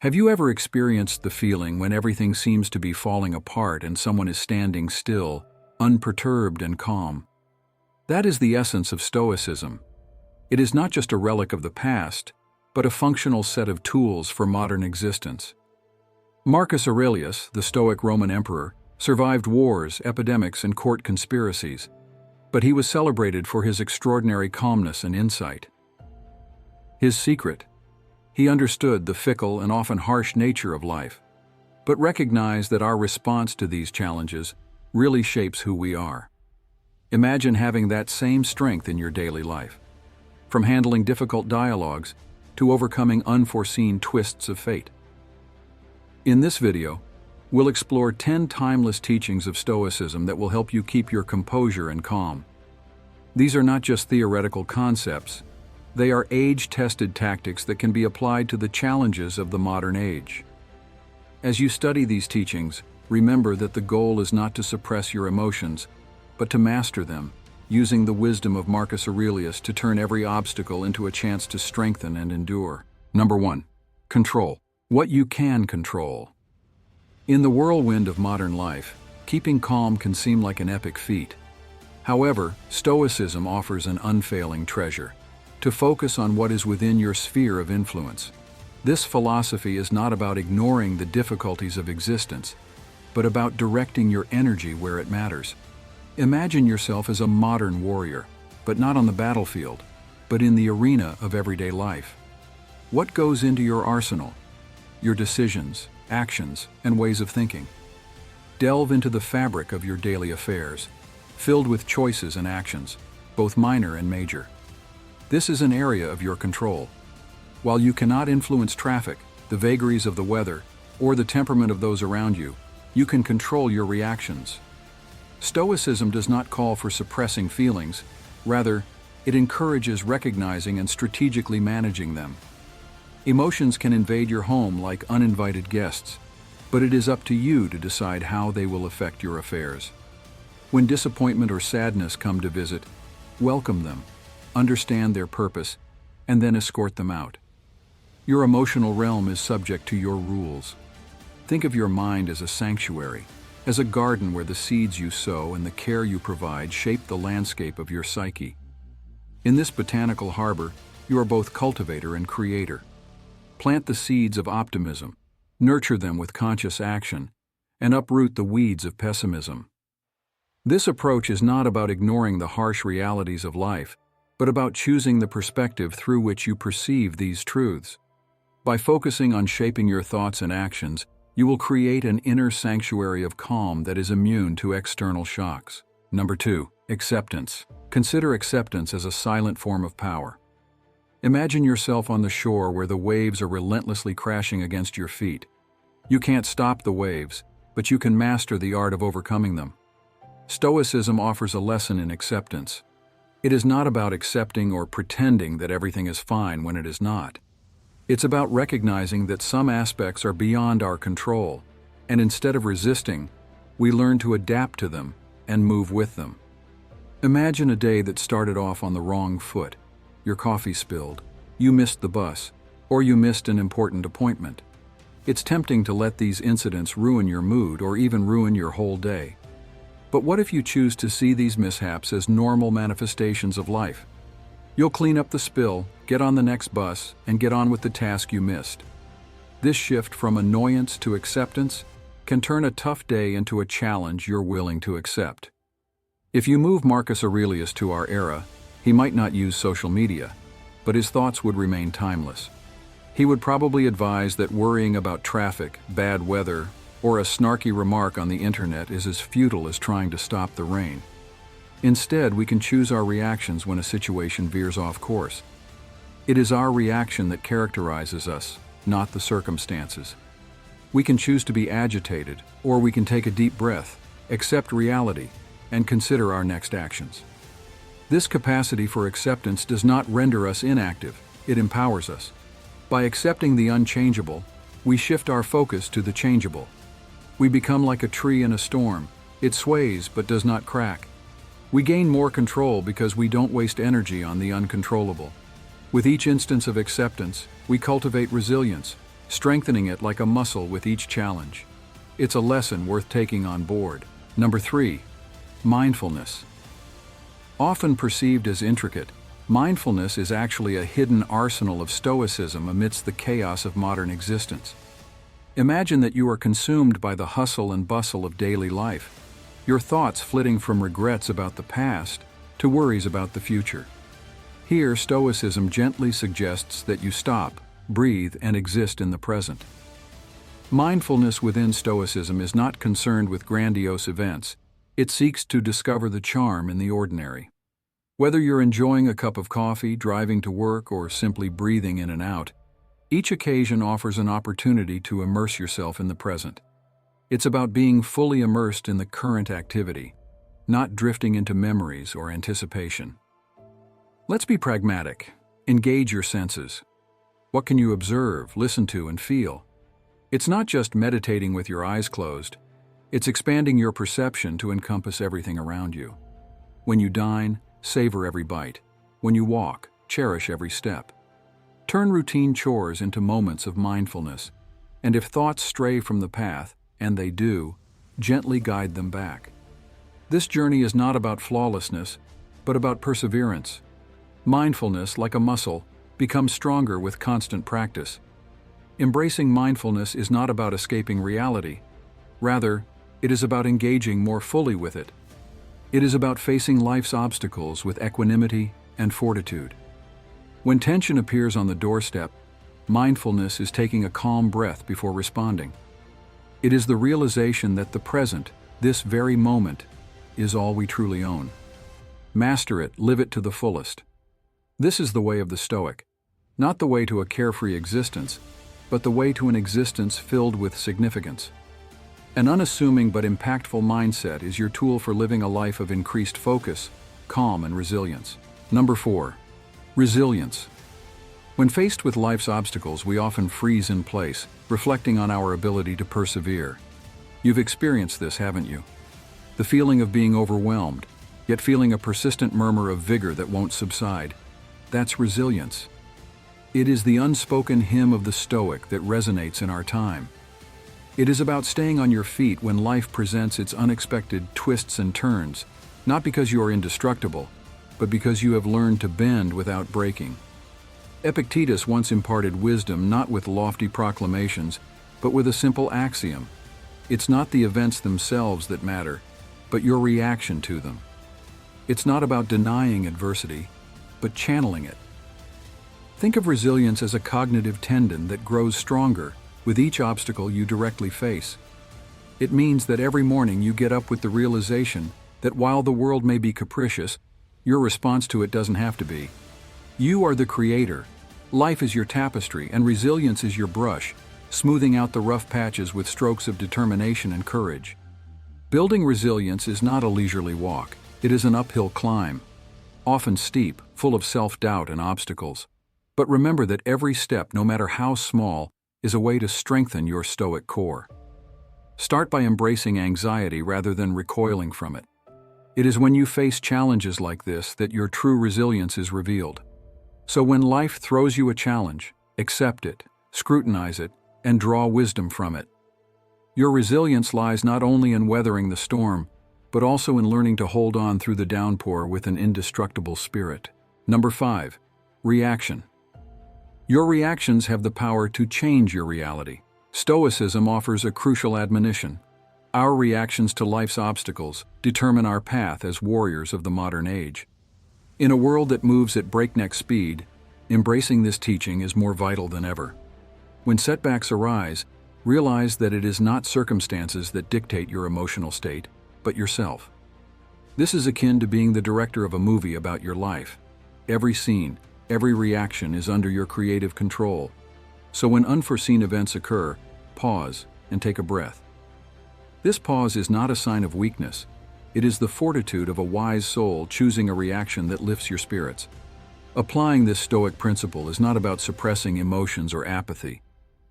Have you ever experienced the feeling when everything seems to be falling apart and someone is standing still, unperturbed and calm? That is the essence of Stoicism. It is not just a relic of the past, but a functional set of tools for modern existence. Marcus Aurelius, the Stoic Roman emperor, survived wars, epidemics, and court conspiracies, but he was celebrated for his extraordinary calmness and insight. His secret: he understood the fickle and often harsh nature of life, but recognized that our response to these challenges really shapes who we are. Imagine having that same strength in your daily life, from handling difficult dialogues to overcoming unforeseen twists of fate. In this video, we'll explore 10 timeless teachings of Stoicism that will help you keep your composure and calm. These are not just theoretical concepts. They are age-tested tactics that can be applied to the challenges of the modern age. As you study these teachings, remember that the goal is not to suppress your emotions, but to master them, using the wisdom of Marcus Aurelius to turn every obstacle into a chance to strengthen and endure. Number 1. Control. What you can control. In the whirlwind of modern life, keeping calm can seem like an epic feat. However, Stoicism offers an unfailing treasure: to focus on what is within your sphere of influence. This philosophy is not about ignoring the difficulties of existence, but about directing your energy where it matters. Imagine yourself as a modern warrior, but not on the battlefield, but in the arena of everyday life. What goes into your arsenal? Your decisions, actions, and ways of thinking. Delve into the fabric of your daily affairs, filled with choices and actions, both minor and major. This is an area of your control. While you cannot influence traffic, the vagaries of the weather, or the temperament of those around you, you can control your reactions. Stoicism does not call for suppressing feelings. Rather, it encourages recognizing and strategically managing them. Emotions can invade your home like uninvited guests, but it is up to you to decide how they will affect your affairs. When disappointment or sadness come to visit, welcome them, understand their purpose, and then escort them out. Your emotional realm is subject to your rules. Think of your mind as a sanctuary, as a garden where the seeds you sow and the care you provide shape the landscape of your psyche. In this botanical harbor, you are both cultivator and creator. Plant the seeds of optimism, nurture them with conscious action, and uproot the weeds of pessimism. This approach is not about ignoring the harsh realities of life, but about choosing the perspective through which you perceive these truths. By focusing on shaping your thoughts and actions, you will create an inner sanctuary of calm that is immune to external shocks. Number 2. Acceptance. Consider acceptance as a silent form of power. Imagine yourself on the shore where the waves are relentlessly crashing against your feet. You can't stop the waves, but you can master the art of overcoming them. Stoicism offers a lesson in acceptance. It is not about accepting or pretending that everything is fine when it is not. It's about recognizing that some aspects are beyond our control, and instead of resisting, we learn to adapt to them and move with them. Imagine a day that started off on the wrong foot. Your coffee spilled, you missed the bus, or you missed an important appointment. It's tempting to let these incidents ruin your mood or even ruin your whole day. But what if you choose to see these mishaps as normal manifestations of life? You'll clean up the spill, get on the next bus, and get on with the task you missed. This shift from annoyance to acceptance can turn a tough day into a challenge you're willing to accept. If you move Marcus Aurelius to our era, he might not use social media, but his thoughts would remain timeless. He would probably advise that worrying about traffic, bad weather, or a snarky remark on the internet is as futile as trying to stop the rain. Instead, we can choose our reactions when a situation veers off course. It is our reaction that characterizes us, not the circumstances. We can choose to be agitated, or we can take a deep breath, accept reality, and consider our next actions. This capacity for acceptance does not render us inactive, it empowers us. By accepting the unchangeable, we shift our focus to the changeable. We become like a tree in a storm. It sways but does not crack. We gain more control because we don't waste energy on the uncontrollable. With each instance of acceptance, we cultivate resilience, strengthening it like a muscle with each challenge. It's a lesson worth taking on board. Number 3. Mindfulness. Often perceived as intricate, mindfulness is actually a hidden arsenal of Stoicism amidst the chaos of modern existence. Imagine that you are consumed by the hustle and bustle of daily life, your thoughts flitting from regrets about the past to worries about the future. Here, Stoicism gently suggests that you stop, breathe, and exist in the present. Mindfulness within Stoicism is not concerned with grandiose events. It seeks to discover the charm in the ordinary. Whether you're enjoying a cup of coffee, driving to work, or simply breathing in and out, each occasion offers an opportunity to immerse yourself in the present. It's about being fully immersed in the current activity, not drifting into memories or anticipation. Let's be pragmatic. Engage your senses. What can you observe, listen to, and feel? It's not just meditating with your eyes closed. It's expanding your perception to encompass everything around you. When you dine, savor every bite. When you walk, cherish every step. Turn routine chores into moments of mindfulness, and if thoughts stray from the path, and they do, gently guide them back. This journey is not about flawlessness, but about perseverance. Mindfulness, like a muscle, becomes stronger with constant practice. Embracing mindfulness is not about escaping reality. Rather, it is about engaging more fully with it. It is about facing life's obstacles with equanimity and fortitude. When tension appears on the doorstep, mindfulness is taking a calm breath before responding. It is the realization that the present, this very moment, is all we truly own. Master it, live it to the fullest. This is the way of the Stoic, not the way to a carefree existence, but the way to an existence filled with significance. An unassuming but impactful mindset is your tool for living a life of increased focus, calm, and resilience. Number 4. Resilience. When faced with life's obstacles, we often freeze in place, reflecting on our ability to persevere. You've experienced this, haven't you? The feeling of being overwhelmed, yet feeling a persistent murmur of vigor that won't subside. That's resilience. It is the unspoken hymn of the Stoic that resonates in our time. It is about staying on your feet when life presents its unexpected twists and turns, not because you are indestructible, but because you have learned to bend without breaking. Epictetus once imparted wisdom not with lofty proclamations, but with a simple axiom. It's not the events themselves that matter, but your reaction to them. It's not about denying adversity, but channeling it. Think of resilience as a cognitive tendon that grows stronger with each obstacle you directly face. It means that every morning you get up with the realization that while the world may be capricious, your response to it doesn't have to be. You are the creator. Life is your tapestry, and resilience is your brush, smoothing out the rough patches with strokes of determination and courage. Building resilience is not a leisurely walk. It is an uphill climb, often steep, full of self-doubt and obstacles. But remember that every step, no matter how small, is a way to strengthen your Stoic core. Start by embracing anxiety rather than recoiling from it. It is when you face challenges like this that your true resilience is revealed. So when life throws you a challenge, accept it, scrutinize it, and draw wisdom from it. Your resilience lies not only in weathering the storm, but also in learning to hold on through the downpour with an indestructible spirit. Number 5. Reaction. Your reactions have the power to change your reality. Stoicism offers a crucial admonition. Our reactions to life's obstacles determine our path as warriors of the modern age. In a world that moves at breakneck speed, embracing this teaching is more vital than ever. When setbacks arise, realize that it is not circumstances that dictate your emotional state, but yourself. This is akin to being the director of a movie about your life. Every scene, every reaction is under your creative control. So when unforeseen events occur, pause and take a breath. This pause is not a sign of weakness. It is the fortitude of a wise soul choosing a reaction that lifts your spirits. Applying this Stoic principle is not about suppressing emotions or apathy.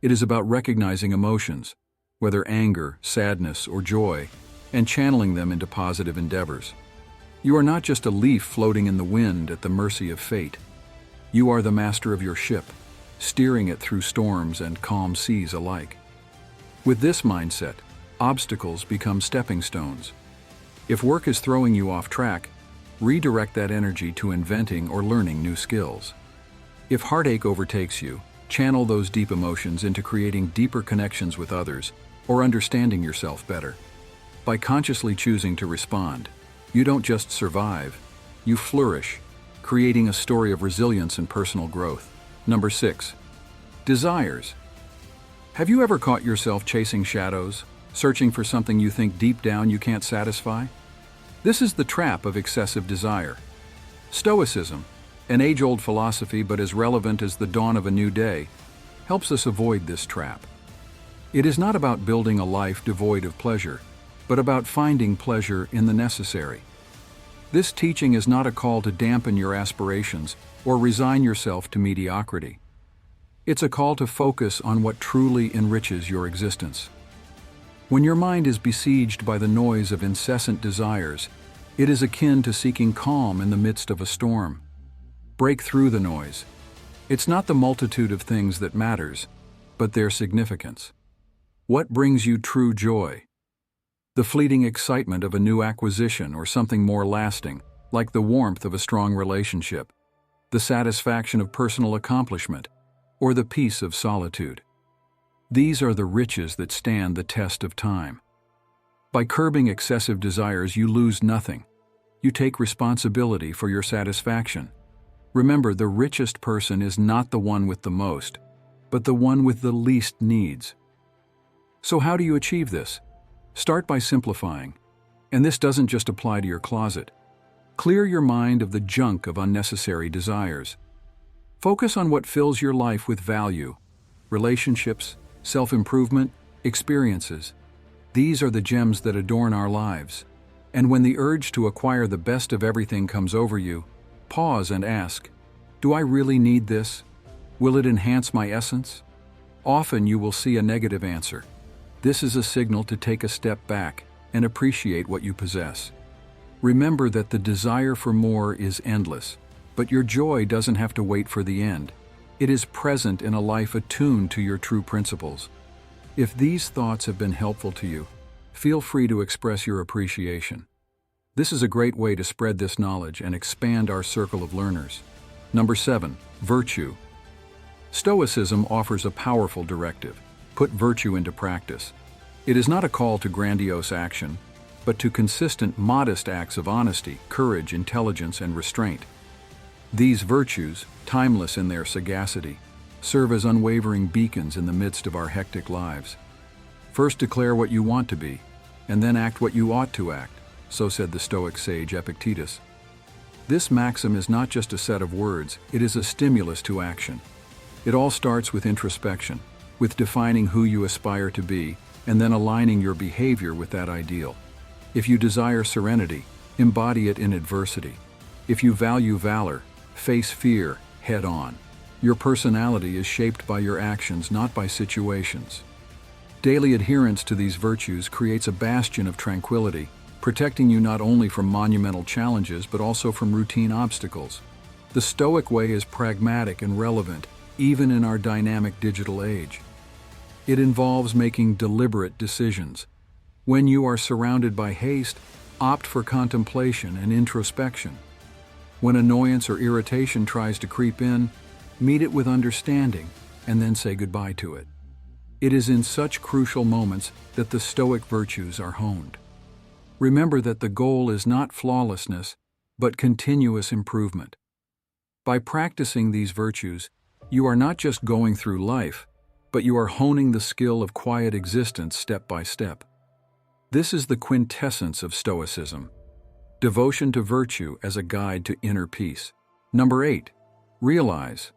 It is about recognizing emotions, whether anger, sadness, or joy, and channeling them into positive endeavors. You are not just a leaf floating in the wind at the mercy of fate. You are the master of your ship, steering it through storms and calm seas alike. With this mindset, obstacles become stepping stones. If work is throwing you off track, redirect that energy to inventing or learning new skills. If heartache overtakes you, channel those deep emotions into creating deeper connections with others or understanding yourself better. By consciously choosing to respond, you don't just survive, you flourish, creating a story of resilience and personal growth. Number 6. Desires. Have you ever caught yourself chasing shadows, searching for something you think deep down you can't satisfy? This is the trap of excessive desire. Stoicism, an age-old philosophy but as relevant as the dawn of a new day, helps us avoid this trap. It is not about building a life devoid of pleasure, but about finding pleasure in the necessary. This teaching is not a call to dampen your aspirations or resign yourself to mediocrity. It's a call to focus on what truly enriches your existence. When your mind is besieged by the noise of incessant desires, it is akin to seeking calm in the midst of a storm. Break through the noise. It's not the multitude of things that matters, but their significance. What brings you true joy? The fleeting excitement of a new acquisition or something more lasting, like the warmth of a strong relationship, the satisfaction of personal accomplishment, or the peace of solitude. These are the riches that stand the test of time. By curbing excessive desires, you lose nothing. You take responsibility for your satisfaction. Remember, the richest person is not the one with the most, but the one with the least needs. So how do you achieve this? Start by simplifying. And this doesn't just apply to your closet. Clear your mind of the junk of unnecessary desires. Focus on what fills your life with value: relationships, self-improvement, experiences. These are the gems that adorn our lives. And when the urge to acquire the best of everything comes over you, pause and ask, do I really need this? Will it enhance my essence? Often you will see a negative answer. This is a signal to take a step back and appreciate what you possess. Remember that the desire for more is endless, but your joy doesn't have to wait for the end. It is present in a life attuned to your true principles. If these thoughts have been helpful to you, feel free to express your appreciation. This is a great way to spread this knowledge and expand our circle of learners. Number 7. Virtue. Stoicism offers a powerful directive: put virtue into practice. It is not a call to grandiose action, but to consistent, modest acts of honesty, courage, intelligence, and restraint. These virtues, timeless in their sagacity, serve as unwavering beacons in the midst of our hectic lives. First declare what you want to be, and then act what you ought to act, so said the Stoic sage Epictetus. This maxim is not just a set of words, it is a stimulus to action. It all starts with introspection, with defining who you aspire to be, and then aligning your behavior with that ideal. If you desire serenity, embody it in adversity. If you value valor, face fear head on. Your personality is shaped by your actions, not by situations. Daily adherence to these virtues creates a bastion of tranquility, protecting you not only from monumental challenges but also from routine obstacles. The Stoic way is pragmatic and relevant, even in our dynamic digital age. It involves making deliberate decisions. When you are surrounded by haste, opt for contemplation and introspection. When annoyance or irritation tries to creep in, meet it with understanding and then say goodbye to it. It is in such crucial moments that the Stoic virtues are honed. Remember that the goal is not flawlessness, but continuous improvement. By practicing these virtues, you are not just going through life, but you are honing the skill of quiet existence step by step. This is the quintessence of Stoicism: devotion to virtue as a guide to inner peace. Number 8. Realize.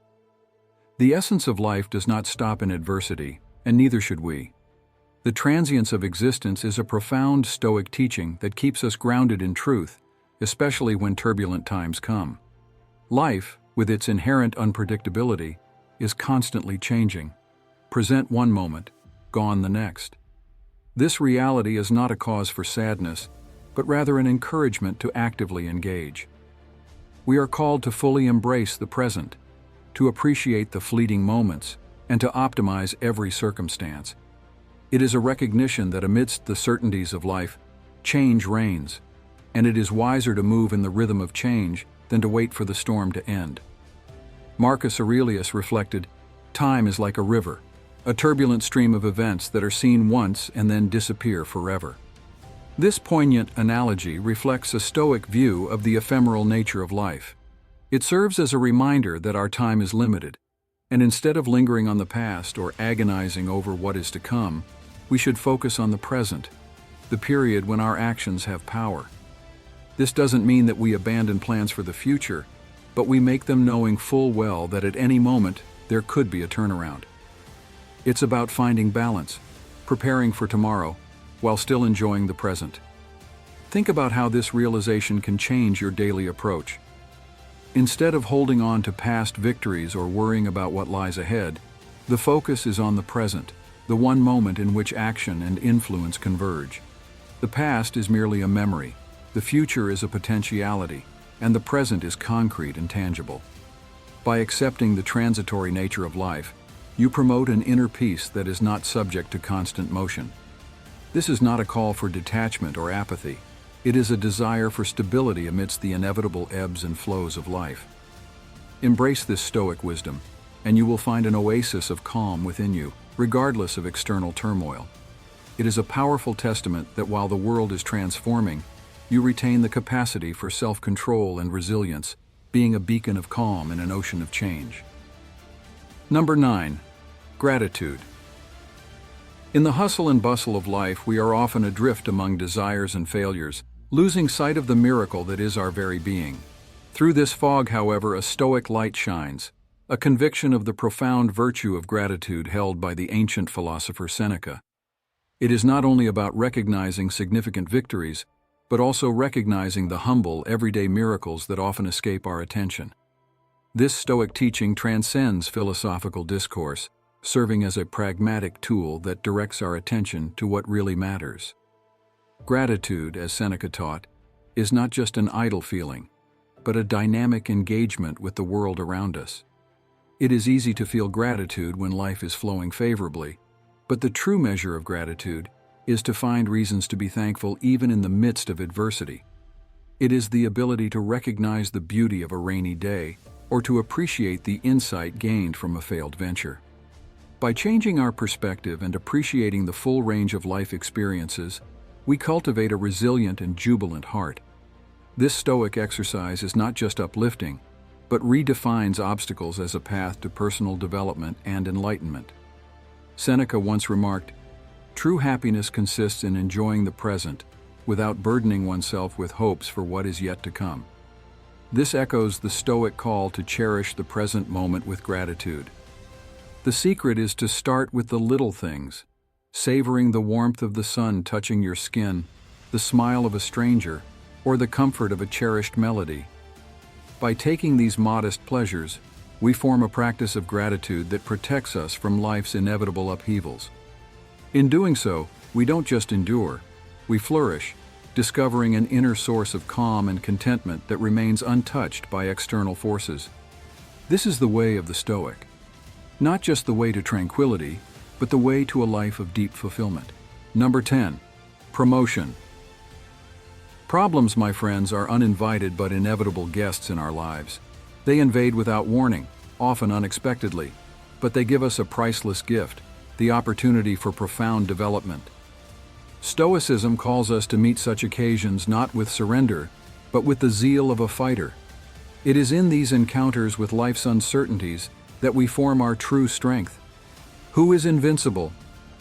The essence of life does not stop in adversity, and neither should we. The transience of existence is a profound Stoic teaching that keeps us grounded in truth, especially when turbulent times come. Life, with its inherent unpredictability, is constantly changing. Present one moment, gone the next. This reality is not a cause for sadness, but rather an encouragement to actively engage. We are called to fully embrace the present, to appreciate the fleeting moments, and to optimize every circumstance. It is a recognition that amidst the certainties of life, change reigns, and it is wiser to move in the rhythm of change than to wait for the storm to end. Marcus Aurelius reflected, "Time is like a river, a turbulent stream of events that are seen once and then disappear forever." This poignant analogy reflects a Stoic view of the ephemeral nature of life. It serves as a reminder that our time is limited, and instead of lingering on the past or agonizing over what is to come, we should focus on the present, the period when our actions have power. This doesn't mean that we abandon plans for the future, but we make them knowing full well that at any moment there could be a turnaround. It's about finding balance, preparing for tomorrow, while still enjoying the present. Think about how this realization can change your daily approach. Instead of holding on to past victories or worrying about what lies ahead, the focus is on the present, the one moment in which action and influence converge. The past is merely a memory, the future is a potentiality, and the present is concrete and tangible. By accepting the transitory nature of life, you promote an inner peace that is not subject to constant motion. This is not a call for detachment or apathy. It is a desire for stability amidst the inevitable ebbs and flows of life. Embrace this Stoic wisdom, and you will find an oasis of calm within you, regardless of external turmoil. It is a powerful testament that while the world is transforming, you retain the capacity for self-control and resilience, being a beacon of calm in an ocean of change. Number 9. Gratitude. In the hustle and bustle of life, we are often adrift among desires and failures, losing sight of the miracle that is our very being. Through this fog, however, a Stoic light shines, a conviction of the profound virtue of gratitude held by the ancient philosopher Seneca. It is not only about recognizing significant victories, but also recognizing the humble, everyday miracles that often escape our attention. This Stoic teaching transcends philosophical discourse, serving as a pragmatic tool that directs our attention to what really matters. Gratitude, as Seneca taught, is not just an idle feeling, but a dynamic engagement with the world around us. It is easy to feel gratitude when life is flowing favorably, but the true measure of gratitude is to find reasons to be thankful even in the midst of adversity. It is the ability to recognize the beauty of a rainy day or to appreciate the insight gained from a failed venture. By changing our perspective and appreciating the full range of life experiences, we cultivate a resilient and jubilant heart. This Stoic exercise is not just uplifting, but redefines obstacles as a path to personal development and enlightenment. Seneca once remarked, "True happiness consists in enjoying the present, without burdening oneself with hopes for what is yet to come." This echoes the Stoic call to cherish the present moment with gratitude. The secret is to start with the little things, savoring the warmth of the sun touching your skin, the smile of a stranger, or the comfort of a cherished melody. By taking these modest pleasures, we form a practice of gratitude that protects us from life's inevitable upheavals. In doing so, we don't just endure, we flourish, discovering an inner source of calm and contentment that remains untouched by external forces. This is the way of the Stoic. Not just the way to tranquility, but the way to a life of deep fulfillment. Number 10. Promotion. Problems, my friends, are uninvited but inevitable guests in our lives. They invade without warning, often unexpectedly, but they give us a priceless gift, the opportunity for profound development. Stoicism calls us to meet such occasions not with surrender, but with the zeal of a fighter. It is in these encounters with life's uncertainties that we form our true strength. Who is invincible?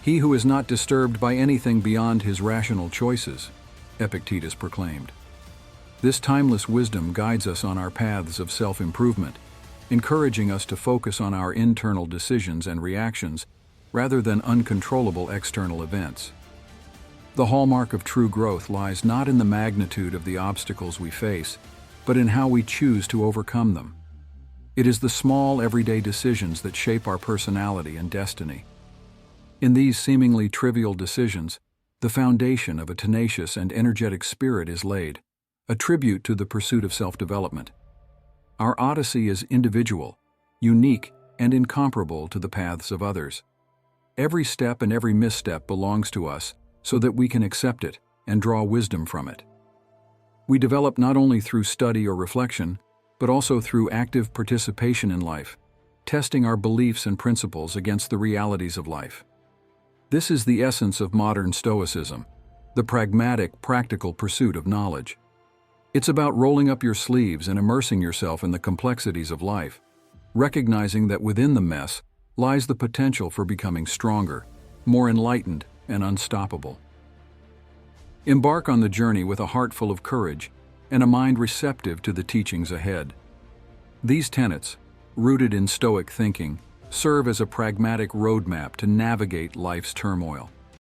He who is not disturbed by anything beyond his rational choices, Epictetus proclaimed. This timeless wisdom guides us on our paths of self-improvement, encouraging us to focus on our internal decisions and reactions rather than uncontrollable external events. The hallmark of true growth lies not in the magnitude of the obstacles we face, but in how we choose to overcome them. It is the small, everyday decisions that shape our personality and destiny. In these seemingly trivial decisions, the foundation of a tenacious and energetic spirit is laid, a tribute to the pursuit of self-development. Our odyssey is individual, unique and incomparable to the paths of others. Every step and every misstep belongs to us so that we can accept it and draw wisdom from it. We develop not only through study or reflection, but also through active participation in life, testing our beliefs and principles against the realities of life. This is the essence of modern Stoicism, the pragmatic, practical pursuit of knowledge. It's about rolling up your sleeves and immersing yourself in the complexities of life, recognizing that within the mess lies the potential for becoming stronger, more enlightened, and unstoppable. Embark on the journey with a heart full of courage and a mind receptive to the teachings ahead. These tenets, rooted in Stoic thinking, serve as a pragmatic roadmap to navigate life's turmoil.